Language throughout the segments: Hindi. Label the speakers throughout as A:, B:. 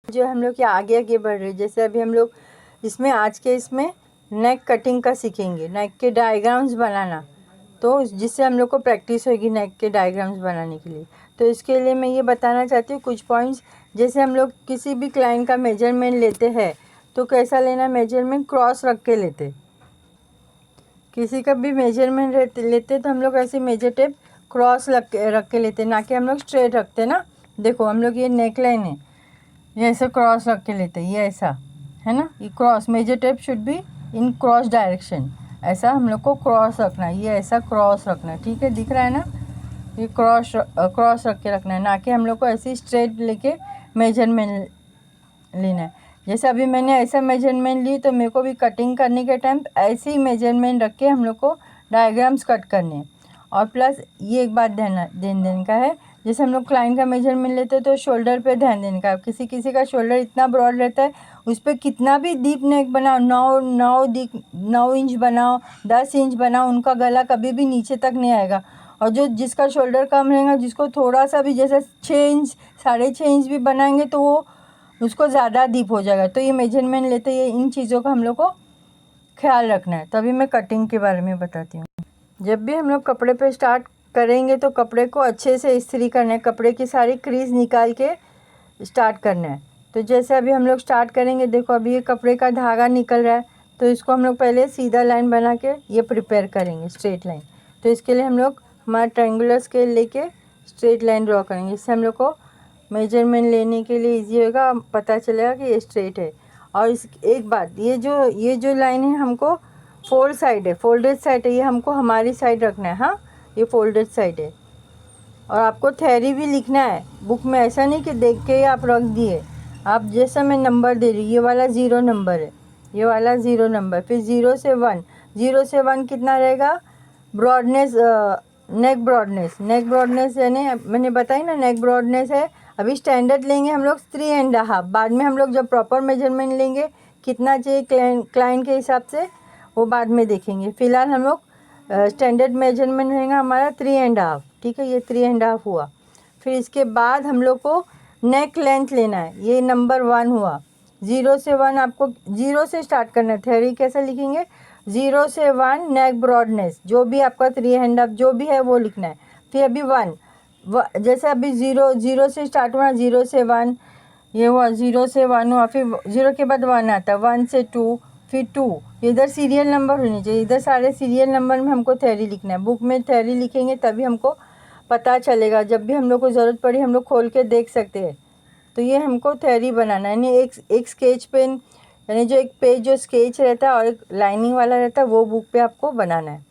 A: जो हम लोग आगे आगे बढ़ रहे हैं। जैसे अभी हम लोग इसमें आज के इसमें नेक कटिंग का सीखेंगे, नेक के डायग्राम्स बनाना, तो जिससे हम लोग को प्रैक्टिस होगी नेक के डायग्राम्स बनाने के लिए। तो इसके लिए मैं ये बताना चाहती हूँ कुछ पॉइंट्स। जैसे हम लोग किसी भी क्लाइंट का मेजरमेंट लेते हैं तो कैसा लेना, मेजरमेंट क्रॉस रख के लेते। किसी का भी मेजरमेंट लेते तो हम लोग ऐसे मेजर टेप क्रॉस रख के लेते, ना कि हम लोग स्ट्रेट रखते ना। देखो हम लोग ये नेक लाइन है, ये ऐसे क्रॉस रख के लेते, ये ऐसा है ना, ये cross, measure tape should be in cross direction. ऐसा हम लोग को क्रॉस रखना है, ये ऐसा क्रॉस रखना है, ठीक है, दिख रहा है ना, ये क्रॉस रख के रखना है, ना कि हम लोग को ऐसे स्ट्रेट लेके मेजरमेंट लेना है। जैसे अभी मैंने ऐसा मेजरमेंट ली तो मेरे को भी कटिंग करने के टाइम ऐसे ही मेजरमेंट रख के हम लोग को डायग्राम्स कट करने हैं। और प्लस ये एक बात ध्यान देने का है, जैसे हम लोग क्लाइंट का मेजरमेंट लेते हैं तो शोल्डर पे ध्यान देने का। किसी किसी का शोल्डर इतना ब्रॉड रहता है, उस पर कितना भी डीप नेक बनाओ, 9 इंच बनाओ, 10 इंच बनाओ, उनका गला कभी भी नीचे तक नहीं आएगा। और जो जिसका शोल्डर कम रहेगा, जिसको थोड़ा सा भी जैसे 6 इंच 6.5 इंच भी बनाएंगे तो वो उसको ज़्यादा डीप हो जाएगा। तो ये मेजरमेंट लेते ये इन चीज़ों का हम लोग को ख्याल रखना है। तभी मैं कटिंग के बारे में बताती हूँ। जब भी हम लोग कपड़े पे स्टार्ट करेंगे तो कपड़े को अच्छे से इस्त्री करना है, कपड़े की सारी क्रीज निकाल के स्टार्ट करना है। तो जैसे अभी हम लोग स्टार्ट करेंगे, देखो अभी ये कपड़े का धागा निकल रहा है, तो इसको हम लोग पहले सीधा लाइन बना के ये प्रिपेयर करेंगे, स्ट्रेट लाइन। तो इसके लिए हम लोग हमारा ट्रायंगुलर स्केल लेके स्ट्रेट लाइन ड्रॉ करेंगे। इससे हम लोग को मेजरमेंट लेने के लिए ईजी होगा, पता चलेगा कि ये स्ट्रेट है। और इस एक बात, ये जो लाइन है हमको फोल्ड साइड है, फोल्डेड साइड है, ये हमको हमारी साइड रखना है। हाँ, ये फोल्डेड साइड है। और आपको थ्योरी भी लिखना है बुक में, ऐसा नहीं कि देख के आप रख दिए। आप जैसा मैं नंबर दे रही हूँ, ये वाला 0 नंबर है, ये वाला 0 नंबर, फिर 0 से 1 कितना रहेगा, ब्रॉडनेस, नेक ब्रॉडनेस यानी मैंने बताई ना, नेक ब्रॉडनेस है। अभी स्टैंडर्ड लेंगे हम लोग 3.5, बाद में हम लोग जब प्रॉपर मेजरमेंट लेंगे कितना चाहिए क्लाइंट के हिसाब से वो बाद में देखेंगे। फ़िलहाल हम लोग स्टैंडर्ड मेजरमेंट रहेगा हमारा 3.5, ठीक है, ये 3.5 हुआ। फिर इसके बाद हम लोग को नेक लेंथ लेना है, ये नंबर 1 हुआ। 0 से 1 आपको 0 से स्टार्ट करना है। थ्योरी कैसे लिखेंगे, 0 से 1 नेक ब्रॉडनेस, जो भी आपका 3.5 जो भी है वो लिखना है। फिर अभी 1 जैसे अभी 0 से स्टार्ट हुआ, 0 से 1 ये हुआ, 0 से 1 हुआ, फिर 0 के बाद 1 आता है, 1 से 2, फिर 2, इधर सीरियल नंबर होनी चाहिए, इधर सारे सीरियल नंबर में हमको थ्योरी लिखना है। बुक में थ्योरी लिखेंगे तभी हमको पता चलेगा, जब भी हम लोग को ज़रूरत पड़ी हम लोग खोल के देख सकते हैं। तो ये हमको थ्योरी बनाना है, यानी एक स्केच पेन, यानी जो एक पेज जो स्केच रहता है और एक लाइनिंग वाला रहता है, वो बुक पे आपको बनाना है।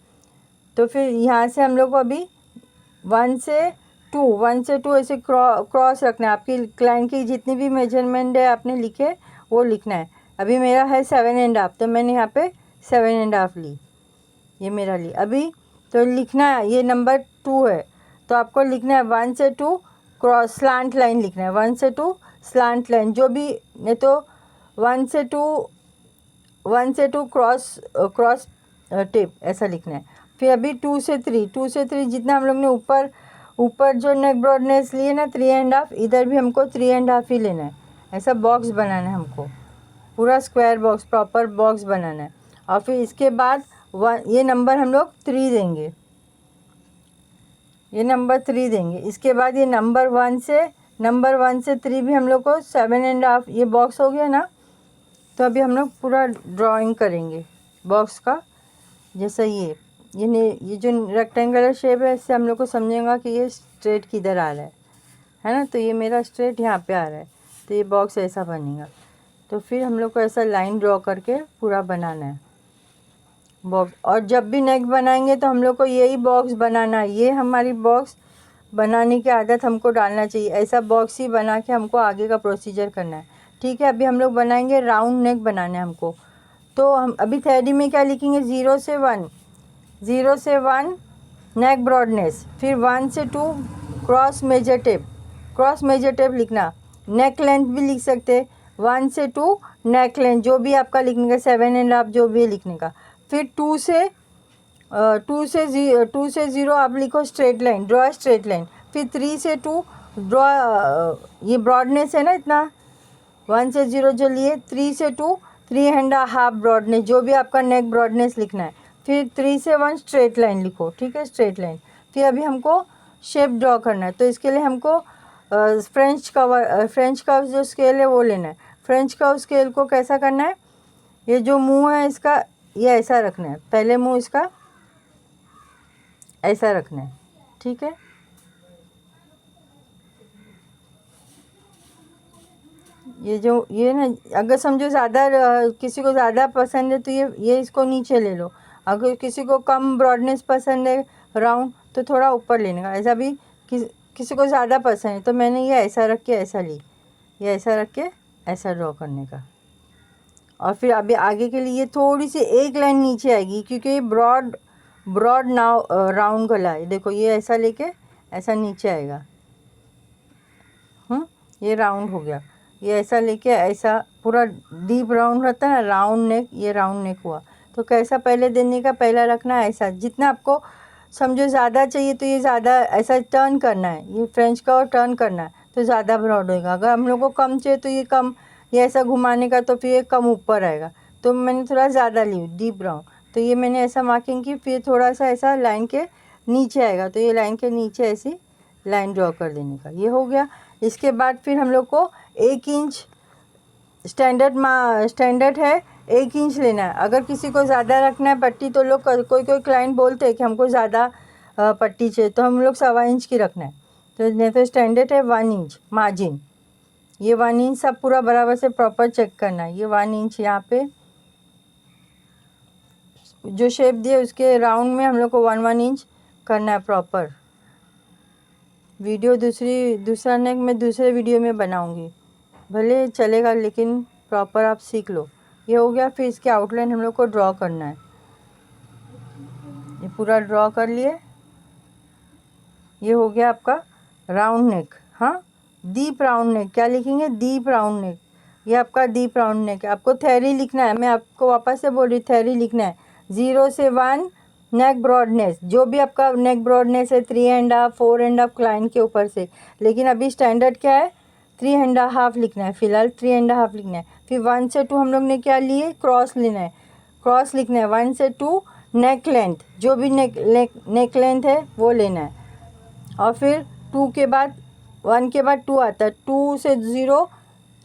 A: तो फिर यहाँ से हम लोग को अभी 1 से 2 ऐसे क्रॉस रखना है। आपकी क्लाइंट की जितनी भी मेजरमेंट है आपने लिखे वो लिखना है। अभी मेरा है 7.5, तो मैंने यहाँ पे 7.5 ली, ये मेरा ली। अभी तो लिखना है, ये नंबर 2 है, तो आपको लिखना है 1 से 2 क्रॉस स्लांट लाइन लिखना है, 1 से 2 स्लांट लाइन, जो भी नहीं तो 1 से 2 क्रॉस टिप ऐसा लिखना है। फिर अभी 2 से 3 जितना हम लोग ने ऊपर जो नेक ब्रॉडनेस लिए ना 3.5, इधर भी हमको 3.5 ही लेना है। ऐसा बॉक्स बनाना है हमको, पूरा स्क्वायर बॉक्स, प्रॉपर बॉक्स बनाना है। और फिर इसके बाद ये नंबर हम लोग 3 देंगे, ये नंबर 3 देंगे। इसके बाद ये नंबर 1 से 3 भी हम लोग को 7.5, ये बॉक्स हो गया ना। तो अभी हम लोग पूरा ड्राइंग करेंगे बॉक्स का। जैसा ये जो रेक्टेंगुलर शेप है, इससे हम लोग को समझेगा कि ये स्ट्रेट किधर आ रहा है ना। तो ये मेरा स्ट्रेट यहाँ पे आ रहा है, तो ये बॉक्स ऐसा बनेगा। तो फिर हम लोग को ऐसा लाइन ड्रॉ करके पूरा बनाना है बॉक्स। और जब भी नेक बनाएंगे तो हम लोग को यही बॉक्स बनाना है, ये हमारी बॉक्स बनाने की आदत हमको डालना चाहिए। ऐसा बॉक्स ही बना के हमको आगे का प्रोसीजर करना है, ठीक है। अभी हम लोग बनाएंगे राउंड नेक बनाना है हमको। तो हम अभी थ्योरी में क्या लिखेंगे, 0 से 1 नेक ब्रॉडनेस, फिर 1 से 2 क्रॉस मेजर टेप लिखना। नेक लेंथ भी लिख सकते, 1 से 2 नेक लेंथ, जो भी आपका लिखने का, 7.5 जो भी लिखने का। फिर 2 से 0 आप लिखो straight line, draw straight line. फिर 3 से 2 ड्रॉ, ये ब्रॉडनेस है ना इतना, 1 से 0 जो लिए, 3 से 2 3.5 ब्रॉडनेस, जो भी आपका नेक ब्रॉडनेस लिखना है। फिर 3 से 1 स्ट्रेट लाइन लिखो, ठीक है, स्ट्रेट लाइन। फिर अभी हमको शेप ड्रॉ करना है, तो इसके लिए हमको फ्रेंच कर्व जो स्केल है वो लेना है। फ्रेंच कर्व स्केल को कैसा करना है, ये जो मुंह है इसका ये ऐसा रखना है, पहले मुंह इसका ऐसा रखना है, ठीक है। ये जो ये ना, अगर समझो ज़्यादा किसी को ज़्यादा पसंद है तो ये इसको नीचे ले लो। अगर किसी को कम ब्रॉडनेस पसंद है राउंड, तो थोड़ा ऊपर लेने का। ऐसा भी किसी को ज़्यादा पसंद है, तो मैंने ये ऐसा रख के ऐसा ली, ये ऐसा रख के ऐसा ड्रॉ करने का। और फिर अभी आगे के लिए थोड़ी सी एक लाइन नीचे आएगी, क्योंकि ये ब्रॉड नाव राउंड गला है। देखो ये ऐसा लेके ऐसा नीचे आएगा, ये राउंड हो गया। ये ऐसा लेके ऐसा पूरा डीप राउंड रहता है ना, राउंड नेक, ये राउंड नेक हुआ। तो कैसा पहले देने का, पहला रखना है ऐसा। जितना आपको समझो ज़्यादा चाहिए तो ये ज़्यादा ऐसा टर्न करना है, ये फ्रेंच का और टर्न करना है तो ज़्यादा ब्रॉड होएगा। अगर हम लोग को कम चाहिए तो ये कम, ये ऐसा घुमाने का तो फिर ये कम ऊपर आएगा। तो मैंने थोड़ा ज़्यादा ली डीप राउंड, तो ये मैंने ऐसा मार्किंग की। फिर थोड़ा सा ऐसा लाइन के नीचे आएगा, तो ये लाइन के नीचे ऐसी लाइन ड्रॉ कर देने का, ये हो गया। इसके बाद फिर हम लोग को 1 इंच स्टैंडर्ड है, 1 इंच लेना है। अगर किसी को ज़्यादा रखना है पट्टी, तो लोग कोई क्लाइंट बोलते हैं कि हमको ज़्यादा पट्टी चाहिए, तो हम लोग 1.25 इंच की रखना है। तो नहीं तो स्टैंडर्ड है 1 इंच मार्जिन, ये 1 इंच सब पूरा बराबर से प्रॉपर चेक करना है। ये 1 इंच यहाँ पे जो शेप दिए उसके राउंड में हम लोग को 1 इंच करना है प्रॉपर। वीडियो दूसरा नेक मैं दूसरे वीडियो में बनाऊंगी, भले चलेगा लेकिन प्रॉपर आप सीख लो। ये हो गया। फिर इसके आउटलाइन हम लोग को ड्रॉ करना है, ये पूरा ड्रॉ कर लिए। ये हो गया आपका राउंड नेक, हाँ, डीप राउंड नेक। क्या लिखेंगे, डीप राउंड नेक। ये आपका डीप राउंड नेक है। आपको थ्योरी लिखना है, मैं आपको वापस से बोल रही, थ्योरी लिखना है। 0 से 1 नेक ब्रॉडनेस, जो भी आपका नेक ब्रॉडनेस है 3.5 4.5 क्लाइंट के ऊपर से। लेकिन अभी स्टैंडर्ड क्या है, 3.5 लिखना है, फिलहाल 3.5 लिखना है। फिर 1 से 2 हम लोग ने क्या लिए, क्रॉस लेना है, क्रॉस लिखना है। 1 से 2 नेक लेंथ, जो भी नेक लेंथ है वो लेना है। और फिर 2 के बाद 1 के बाद 2 आता है, 2 से 0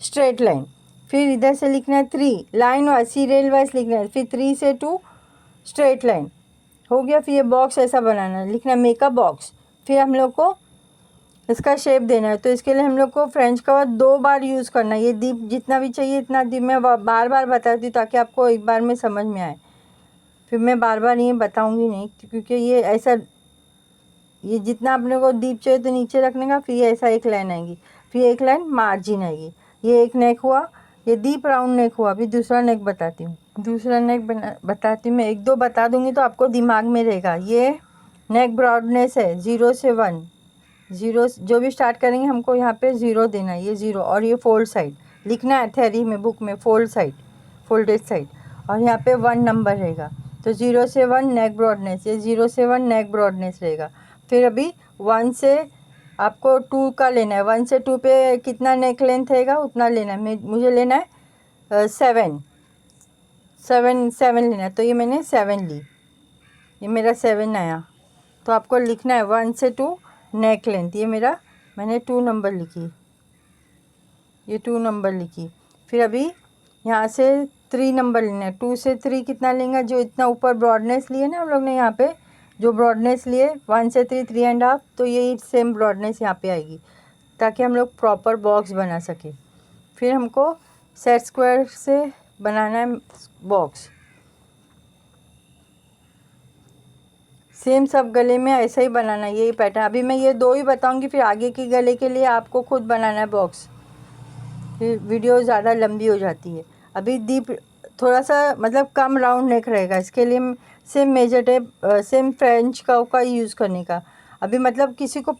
A: स्ट्रेट लाइन। फिर इधर से लिखना है 3 लाइन वाइज, सीरियल वाइज लिखना है। फिर 3 से 2 स्ट्रेट लाइन हो गया। फिर ये बॉक्स ऐसा बनाना है, लिखना है मेकअप बॉक्स। फिर हम लोग को इसका शेप देना है, तो इसके लिए हम लोग को फ्रेंच कवर 2 बार यूज़ करना है। ये डीप जितना भी चाहिए इतना डीप मैं बार बार बताती हूँ ताकि आपको एक बार में समझ में आए। फिर मैं बार बार ये बताऊँगी नहीं, क्योंकि ये ऐसा, ये जितना अपने को डीप चाहिए तो नीचे रखने का। फिर ऐसा एक लाइन आएगी, फिर एक लाइन मार्जिन आएगी। ये एक नेक हुआ, ये डीप राउंड नेक हुआ। अभी दूसरा नेक बताती हूँ, दूसरा नेक बताती हूँ मैं। 1-2 बता दूँगी तो आपको दिमाग में रहेगा। ये नेक ब्रॉडनेस है 0 से 1, 0 जो भी स्टार्ट करेंगे हमको यहाँ पे 0 देना है, ये 0। और ये फोल्ड साइड लिखना है, थ्योरी में बुक में फोल्ड साइड, फोल्डेड साइड। और यहाँ पे 1 नंबर रहेगा, तो 0 से 1 नेक ब्रॉडनेस, ये 0 से 1 नेक ब्रॉडनेस रहेगा। फिर अभी 1 से आपको 2 का लेना है, 1 से 2 पे कितना नेक लेंथ रहेगा उतना लेना है। मुझे लेना है 7 लेना है, तो ये मैंने 7 ली, ये मेरा 7 आया। तो आपको लिखना है 1 से 2 नेक लेंथ, ये मेरा मैंने 2 नंबर लिखी, ये 2 नंबर लिखी। फिर अभी यहाँ से 3 नंबर लेना है, 2 से 3 कितना लेंगे, जो इतना ऊपर ब्रॉडनेस लिए ना हम लोग ने, यहाँ पे जो ब्रॉडनेस लिए 1 से 3 3.5, तो यही सेम ब्रॉडनेस यहाँ पे आएगी ताकि हम लोग प्रॉपर बॉक्स बना सके। फिर हमको सेट स्क्वायर से बनाना है बॉक्स, सेम सब गले में ऐसा ही बनाना है, यही पैटर्न। अभी मैं ये 2 ही बताऊंगी, फिर आगे के गले के लिए आपको खुद बनाना है बॉक्स, फिर वीडियो ज़्यादा लंबी हो जाती है। अभी डीप थोड़ा सा मतलब कम राउंड नेक रहेगा, इसके लिए same measure tape, same French curve का यूज़ करने का। अभी मतलब किसी को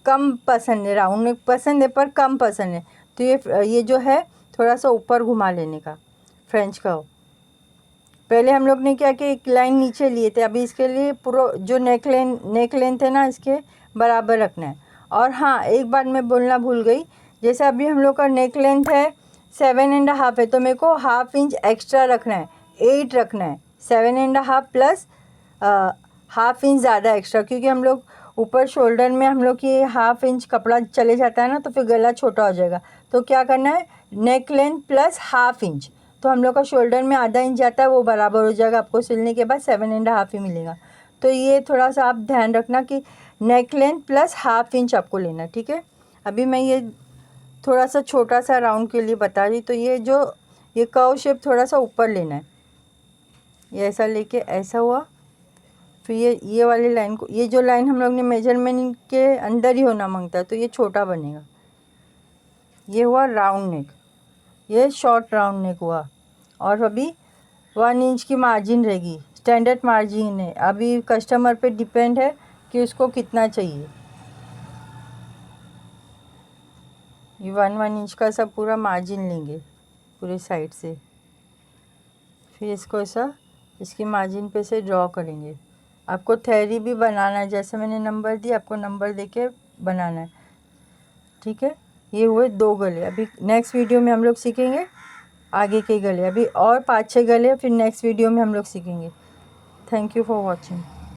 A: कम पसंद है, राउंड नेक पसंद है पर कम पसंद है, तो ये जो है थोड़ा सा ऊपर घुमा लेने का फ्रेंच कर्व। पहले हम लोग ने क्या कि एक लाइन नीचे लिए थे, अभी इसके लिए पूरा जो नेक लेंथ है ना इसके बराबर रखना है। और हाँ, एक बात मैं बोलना भूल गई, जैसे अभी हम लोग का नेक लेंथ है 7.5 है तो मेरे को ½ इंच एक्स्ट्रा रखना है, 8 रखना है। 7.5 प्लस ½ इंच ज़्यादा एक्स्ट्रा, क्योंकि हम लोग ऊपर शोल्डर में हम लोग ये ½ इंच कपड़ा चले जाता है ना, तो फिर गला छोटा हो जाएगा। तो क्या करना है, नेक लेंथ प्लस ½ इंच, तो हम लोग का शोल्डर में आधा इंच जाता है, वो बराबर हो जाएगा। आपको सिलने के बाद 7.5 ही मिलेगा। तो ये थोड़ा सा आप ध्यान रखना कि नेक लेंथ प्लस ½ इंच आपको लेना, ठीक है। अभी मैं ये थोड़ा सा छोटा सा राउंड के लिए बता रही, तो ये कर्व शेप थोड़ा सा ऊपर लेना है। ये ऐसा लेके ऐसा हुआ, फिर ये वाली लाइन को, ये जो लाइन हम लोग ने मेजरमेंट के अंदर ही होना मांगता है, तो ये छोटा बनेगा। ये हुआ राउंड नेक, ये शॉर्ट राउंड नेक हुआ। और अभी 1 इंच की मार्जिन रहेगी, स्टैंडर्ड मार्जिन है। अभी कस्टमर पे डिपेंड है कि उसको कितना चाहिए। ये 1 इंच का सब पूरा मार्जिन लेंगे पूरे साइड से, फिर इसको ऐसा इसकी मार्जिन पे से ड्रॉ करेंगे। आपको थैरी भी बनाना है, जैसे मैंने नंबर दिया आपको नंबर देके बनाना है, ठीक है। ये हुए 2 गले। अभी नेक्स्ट वीडियो में हम लोग सीखेंगे आगे के गले, अभी और 5-6 गले फिर नेक्स्ट वीडियो में हम लोग सीखेंगे। Thank you for watching.